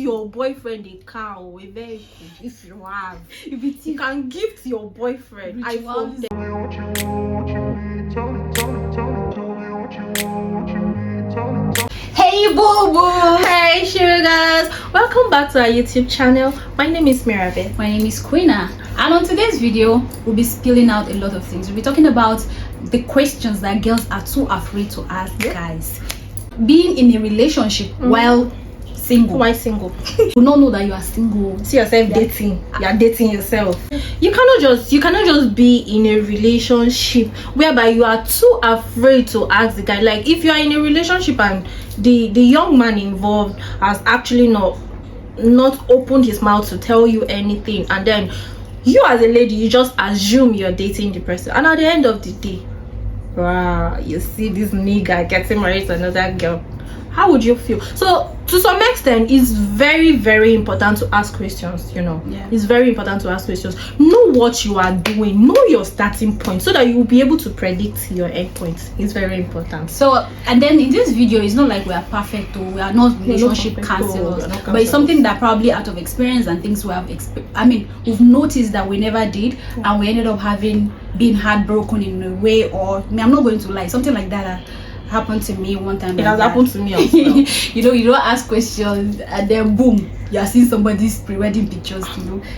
your boyfriend a car or a vehicle if you have. You can gift your boyfriend iPhone 10. Hey boo boo! Hey sugars! Welcome back to our YouTube channel. My name is Mirabe. My name is Quina. And on today's video, we'll be spilling out a lot of things. We'll be talking about the questions that girls are too afraid to ask guys. Being in a relationship while single. Why single? You don't know that you are single. See yourself dating. You are dating yourself. You cannot just be in a relationship whereby you are too afraid to ask the guy. Like if you are in a relationship and the young man involved has actually not opened his mouth to tell you anything, and then you as a lady, you just assume you're dating the person, and at the end of the day, wow, you see this nigga getting married to another girl. How would you feel? So to some extent, it's very, very important to ask questions. It's very important to ask questions. Know what you are doing, know your starting point, so that you will be able to predict your end point. It's very important. So, and then in this video, it's not like we are perfect or we are not relationship counselors, but it's something that probably out of experience and things we have we've noticed that we never did, and we ended up being heartbroken in a way, or I'm not going to lie, something like that happened to me one time. It has happened to me as well. You don't ask questions and then boom, you are seeing somebody's pre-wedding pictures.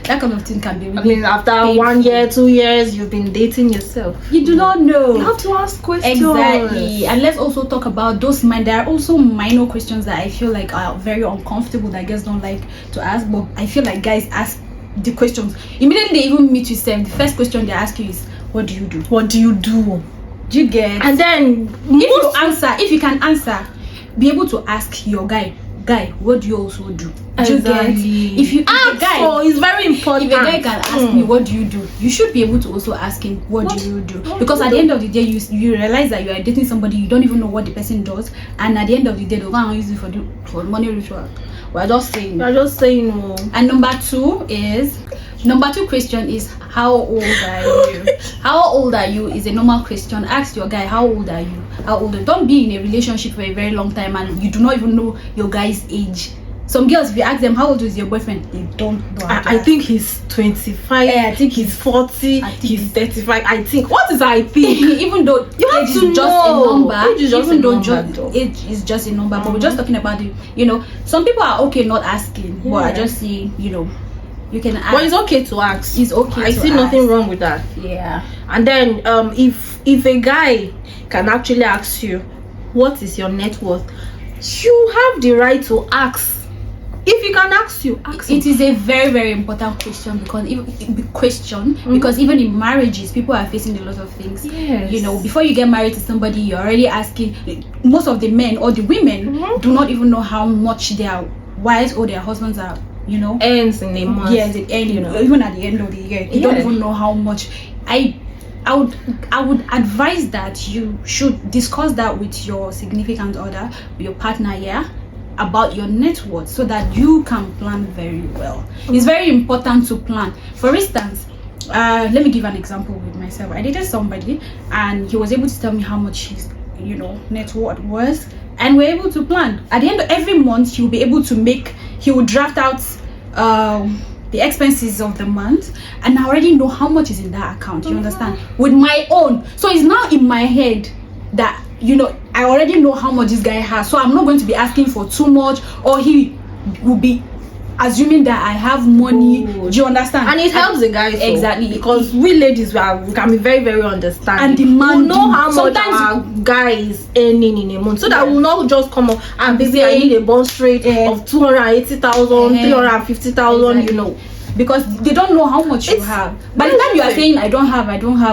That kind of thing can be really after painful. 1 year, 2 years, you've been dating yourself. You do not know. You have to ask questions. Exactly. And let's also talk about those there are also minor questions that I feel like are very uncomfortable that girls don't like to ask, but I feel like guys ask the questions immediately they even meet you. The first question they ask you is, what do you do? What do you do? Do you get? And then if you can answer, be able to ask your guy, what do you also do? Do you get? If it's very important. If a guy can ask me, what do you do? You should be able to also ask him, what do you do? Because at the end of the day, you realize that you are dating somebody, you don't even know what the person does, and at the end of the day, they're going to use it for money ritual. We're just saying. No. And number two question is, how old are you? How old are you is a normal question. Ask your guy, how old are you? Don't be in a relationship for a very long time and you do not even know your guy's age. Some girls, if you ask them, how old is your boyfriend, they don't know. I think he's 25. I think he's 40. He's 35. I think. What is I think? Even though you have age to is just a number. Age is just age is just a number. But we're just talking about it. Some people are okay not asking. But I just see, you can ask. But it's okay to ask. It's okay. I see nothing wrong with that. Yeah. And then if a guy can actually ask you, what is your net worth? You have the right to ask. If he can ask you, ask him. It is a very, very important question because even in marriages, people are facing a lot of things. Yes. Before you get married to somebody, you're already asking. Most of the men or the women do not even know how much their wives or their husbands are. Ends in a month. Yes, even at the end of the year, you don't even know how much. I would advise that you should discuss that with your significant other, your partner, about your net worth, so that you can plan very well. It's very important to plan. For instance, let me give an example with myself. I dated somebody and he was able to tell me how much his net worth was, and we're able to plan. At the end of every month, he will draft out the expenses of the month, and I already know how much is in that account. You understand? With my own, so it's now in my head that I already know how much this guy has, so I'm not going to be asking for too much, or he will be assuming that I have money. Do you understand? And it helps the guys exactly, because we ladies we can be very, very understanding, and the man we know how much our guy is earning in a month, so that will not just come up and be saying I need a bond rate of 280,000, 350,000. Because they don't know how much you have. By the time you are saying I don't have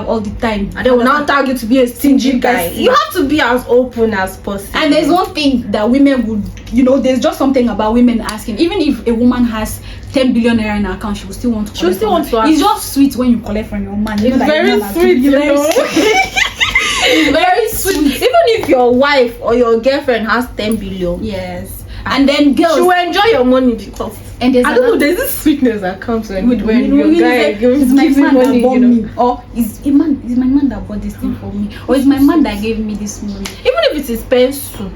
all the time, and they will now tag you to be a stingy guy. You have to be as open as possible. And there's one thing that women would, there's just something about women asking. Even if a woman has 10 billion naira in her account, she will still want to collect. It's just sweet when you collect from your man. It's very sweet, It's very sweet. Even if your wife or your girlfriend has 10 billion, yes, and then girls, she will enjoy your money because I don't know, there's this sweetness that comes when your guy gives me money, me, or is my man that bought this thing for me, or is my man that gave me this money. Even if it is pencil,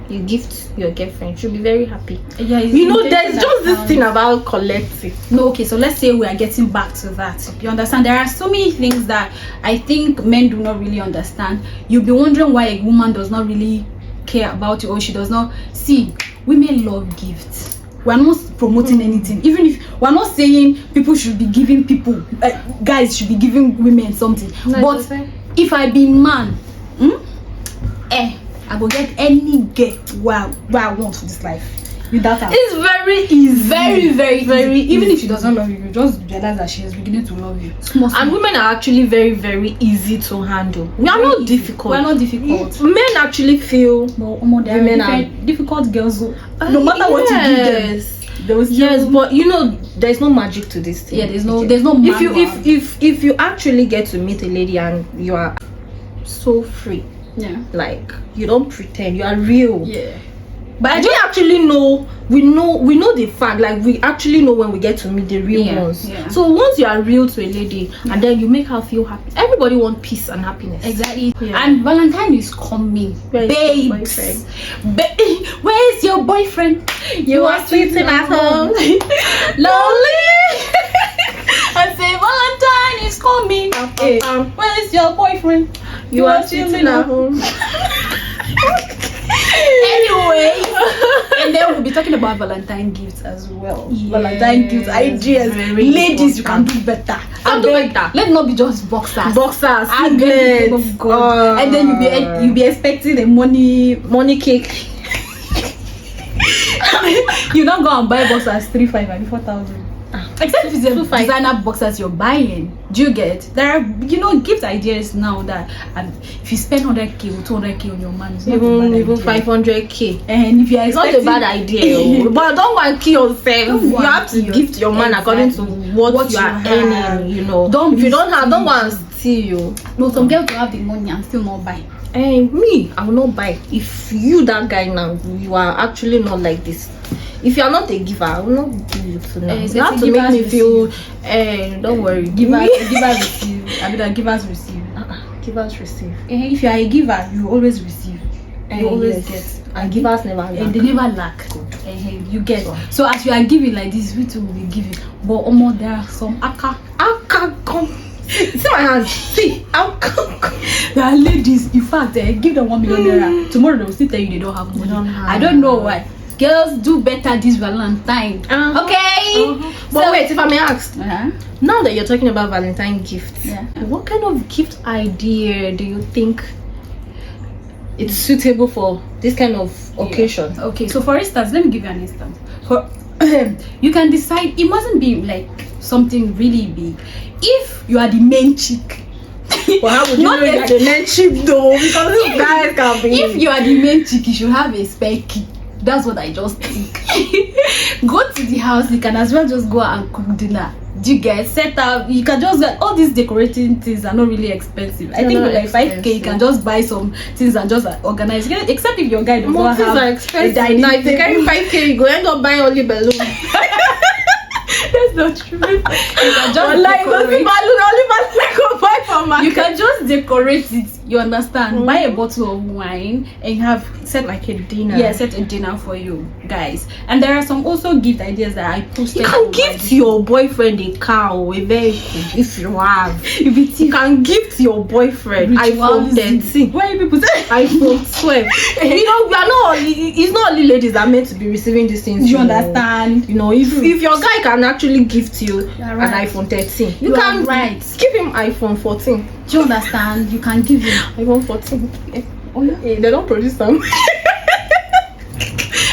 you gift your girlfriend, she'll be very happy. Yeah, You know, there's just this thing about collective. No, okay, so let's say we are getting back to that. You understand? There are so many things that I think men do not really understand. You'll be wondering why a woman does not really care about you, or she does not see. Women love gifts. We're not promoting anything. Even if we're not saying people should be giving people, guys should be giving women something. But if I be man, I go get any girl where I want for this life. Without her. It's very easy. Very even if she does not love you, you just realize that she is beginning to love you. Small. And women are actually very easy to handle. We are not difficult. We are not difficult. Men actually feel women are difficult girls. No matter what you give them. Yes, but you know, there's no magic to this thing. Yeah, there's no manual. If you actually get to meet a lady and you are so free, like you don't pretend, you are real. Yeah. But we actually know, we know the fact, like we actually know when we get to meet the real ones. Yeah. So once you are real to a lady and then you make her feel happy, everybody wants peace and happiness. Exactly. Yeah. And Valentine is coming. Babes. Where's your boyfriend? You are sitting at home. Lonely. I say Valentine is coming. Where's your boyfriend? You are sitting at home. Anyway, and then we'll be talking about Valentine gifts as well. Valentine gifts, ideas. Ladies, you can do better. Let not be just boxers. Singlets. God. And then you'll be expecting a money cake. You don't go and buy boxers 3,500 and 4,000. Except if it's a designer boxers you're buying. Do you get? There are, gift ideas now that if you spend 100k or 200k on your man, it's not even 500k. And if it's not a bad idea. But don't want to kill yourself. You have to gift your man according to what you are earning. If you don't have, don't want to steal you. No, some girls will have the money and still not buy. Me, I will not buy. If you, that guy now, you are actually not like this. If you are not a giver, I will not give you to now. You have to make me feel. Don't worry. Givers receive. Givers receive. Givers receive. If you are a giver, you always receive. You always get. And givers never lack. They never lack. You get. So as you are giving like this, we too will be giving. But there are some aka come. See my hands. See, there are ladies. In fact, give them 1 million naira. Tomorrow they will still tell you they don't have money. I don't know why. Girls, do better this Valentine. Okay. But wait, if I may ask, now that you're talking about Valentine gifts, what kind of gift idea do you think it's suitable for this kind of occasion? Okay, so for instance, let me give you an instance. You can decide, it mustn't be like something really big. If you are the main chick, well, how would you know you're the main chick though? Because these guys can be. If you are the main chick, you should have a spare key. That's what I just think. Go to the house, you can as well just go and cook dinner. Do you guys set up? You can just get all these decorating things are not really expensive. I think with like 5k you can just buy some things and just organize. Except if your guy does not have a dining. Now if they carry 5k, you go end up buying only balloons. That's not true. You can just you can just decorate it. You understand? Buy a bottle of wine and set like a dinner. Yeah, set a dinner for you guys. And there are some also gift ideas that I posted. You can gift your boyfriend a car or a vehicle if you have. You can gift your boyfriend iPhone 13. Why people say iPhone 12? We are not. It's not only ladies that are meant to be receiving these things. You understand? If your guy can actually gift you an iPhone 13, you can give him iPhone 14. Do you understand? You can give him iPhone 14. They don't produce them.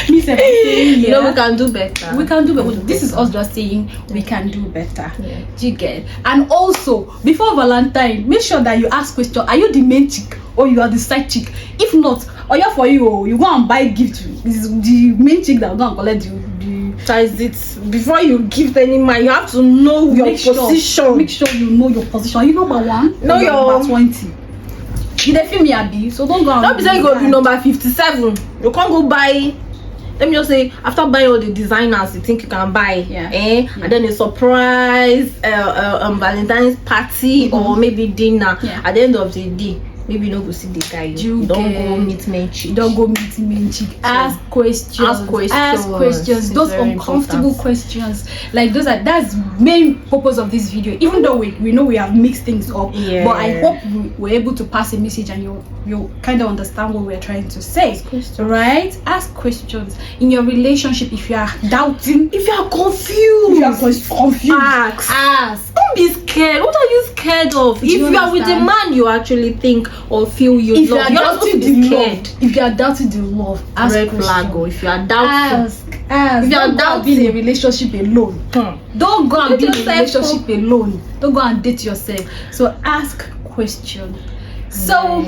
We can do better. We can do better. This is us just saying we can do better. Do you get? And also, before Valentine, make sure that you ask question: are you the main chick or you are the side chick? If not, for you go and buy gift. This is the main chick that will go and collect you. Before you gift any man, you have to know your position. Make sure you know your position. Are you number 1? No, you're number 20. You definitely me abi, so don't go. Don't be saying you go be number 57. You can't go buy. Let me just say, after buying all the designers you think you can buy, and then a surprise Valentine's party or maybe dinner. At the end of the day, maybe you no go see the guy. You don't go meet men cheek. Don't go meet men cheek. Ask questions. Ask questions. Those uncomfortable questions. Like that's main purpose of this video. Even though we know we have mixed things up, but I hope we're able to pass a message and you kind of understand what we're trying to say. Right? Ask questions. In your relationship, if you are doubting, if you are confused, ask. Don't be scared. What are you scared of? If you are with a man you actually think or feel you love, you're not supposed to be scared. If you are doubting the love, ask red flag. Or if you are doubting, ask. If you are doubting, be in a relationship alone. Don't go and be in a relationship alone. Don't go and date yourself. So ask questions. So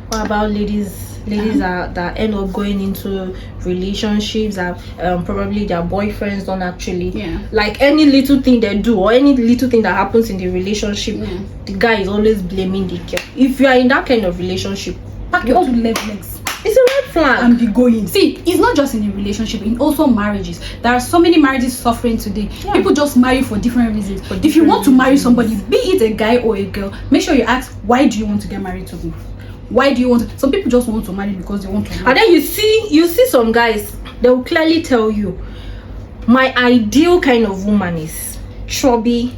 what about ladies that end up going into relationships that probably their boyfriends don't actually like any little thing they do or any little thing that happens in the relationship, the guy is always blaming the girl. If you are in that kind of relationship, pack your 2 left legs. It's a red flag and be going. See, it's not just in a relationship, in also marriages. There are so many marriages suffering today. People just marry for different reasons. If you want to marry somebody, be it a guy or a girl, make sure you ask, why do you want to get married to me? Why do you want to? Some people just want to marry because they want to marry. And then you see some guys, they will clearly tell you, my ideal kind of woman is chubby,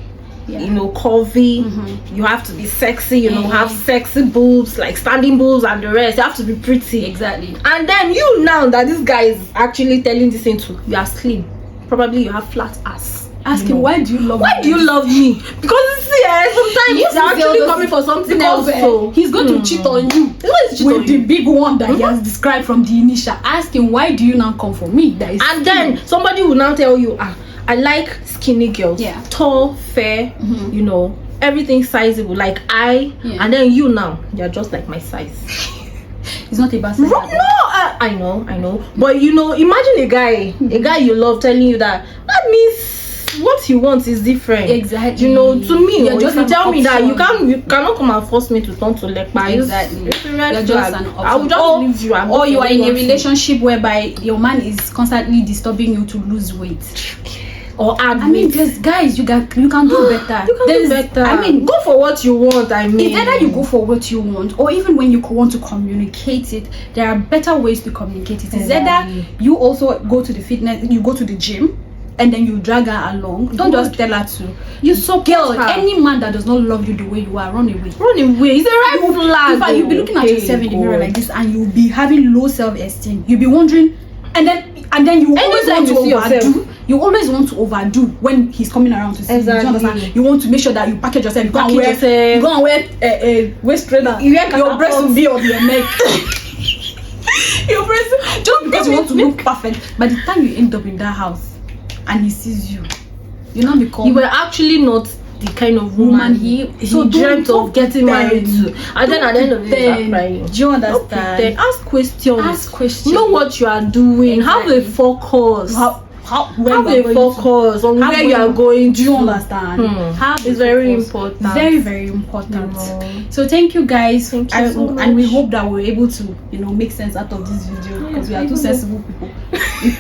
curvy, you have to be sexy, have sexy boobs, like standing boobs and the rest. You have to be pretty. Exactly. And then you, now that this guy is actually telling this into, you are slim, probably you have flat ass. Ask him, why do you love me? Why do you love me? Because sometimes he's actually coming for something else. So he's going to cheat on you with the big one that he has described from the initial. Ask him, why do you now come for me? And then somebody will now tell you, I like skinny girls, tall, fair, everything sizable, like and then you're just like my size. It's not about size. No, I know. But imagine a guy you love telling you that means what he wants is different. Exactly. To me, if you tell me that you cannot come and force me to turn to lekpa. Exactly. You're just an option. I will just leave you. Or you are in a relationship whereby your man is constantly disturbing you to lose weight. Or there's guys you can do better. You can do better. Go for what you want. It's either you go for what you want, or even when you want to communicate it, there are better ways to communicate it. It's either you also go to the fitness, you go to the gym, and then you drag her along. Don't just tell her to. You support her. Any man that does not love you the way you are, run away. It's a red flag. In fact, you'll be looking at yourself in the mirror like this, and you'll be having low self-esteem. You'll be wondering, and then you always want to overdo. You always want to overdo when he's coming around to see you. You understand? You want to make sure that you package yourself. You go and wear a waist trainer. Your breast will be on your neck. Your breast, just because you want to look perfect. By the time you end up in that house and he sees you, you now become. You were actually not the kind of woman he dreamt of getting married to. And then at the end of the day, crying. Do you understand? Ask questions. Know what you are doing. Have a focus. Have a focus on where you are going. Do you understand? It's very important. Very, very important. So thank you guys. Thank you so much. And we hope that we're able to, make sense out of this video, because we are two sensible people.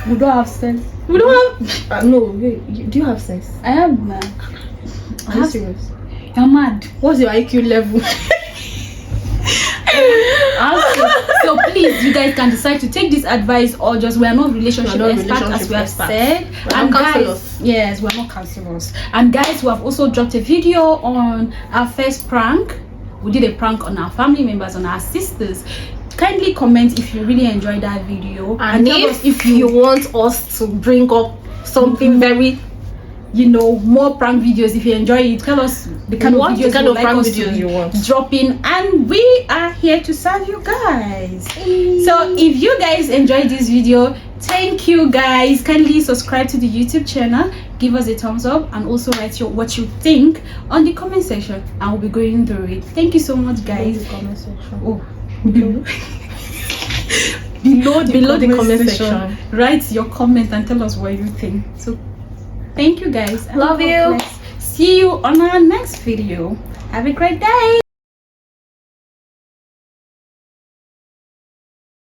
We don't have sense. We don't have. No. Do you have sense? I am, man. Are you serious? You're mad. What's your IQ level? So please, you guys can decide to take this advice, or just we are not relationship experts, as we have said. And guys, yes, we're not counselors. And guys, we have also dropped a video on our first prank. We did a prank on our family members, on our sisters. Kindly comment if you really enjoyed that video, and tell us if you want us to bring up something very more prank videos. If you enjoy it, tell us the kind of videos you want drop in, and we are here to serve you guys. So if you guys enjoyed this video, thank you guys. Kindly subscribe to the YouTube channel, give us a thumbs up, and also write what you think on the comment section, and we'll be going through it. Thank you so much, guys. Comment section. below the comment section, write your comment and tell us what you think. So thank you guys. Love you. See you on our next video. Have a great day.